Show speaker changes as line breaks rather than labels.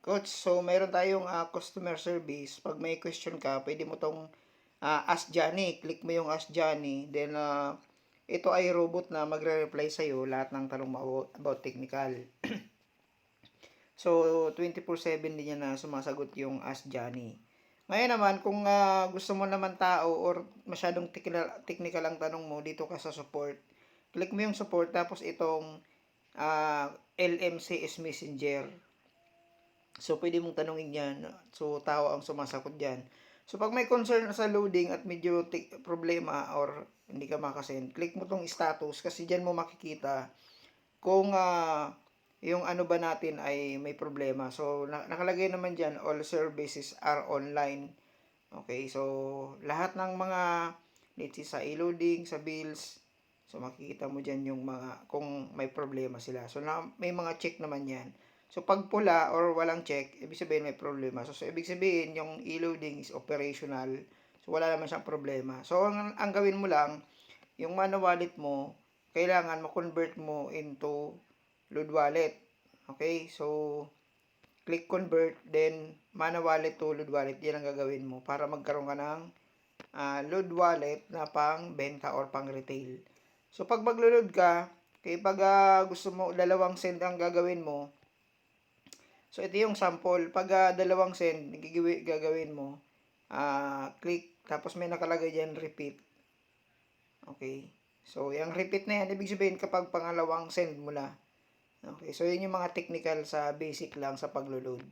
Coach, so meron tayong customer service. Pag may question ka, pwede mo tong Ask Johnny. Click mo yung Ask Johnny. Then, ito ay robot na magre-reply sa'yo lahat ng tanong mo about technical. So, 24/7 din yan na sumasagot yung Ask Johnny. Ngayon naman, kung gusto mo naman tao or masyadong technical ang tanong mo, dito ka sa support. Click mo yung support, tapos itong LMCS Messenger. So, pwede mong tanongin yan. So, tao ang sumasagot dyan. So, pag may concern sa loading at medyo problema or hindi ka makasend, click mo tong status kasi dyan mo makikita kung yung ano ba natin ay may problema. So, nakalagay naman dyan, all services are online. Okay, so, lahat ng mga, let's say, sa e-loading, sa bills, so, makikita mo dyan yung mga, kung may problema sila. So, may mga check naman yan. So, pag pula or walang check, ibig sabihin may problema. So ibig sabihin, yung e-loading is operational. So, wala naman siyang problema. So, ang gawin mo lang, yung Mana Wallet mo, kailangan ma-convert mo into load wallet. Okay? So, click convert, then Mana Wallet to load wallet. Yan ang gagawin mo para magkaroon ka ng load wallet na pang benta or pang retail. So, pag maglo-load ka, kaya pag gusto mo, dalawang send ang gagawin mo, so, ito yung sample. Pag dalawang send, gagawin mo, click, tapos may nakalagay dyan, repeat. Okay. So, yung repeat na yan, ibig sabihin kapag pangalawang send mo na. Okay. So, yun yung mga technical sa basic lang sa paglo-load.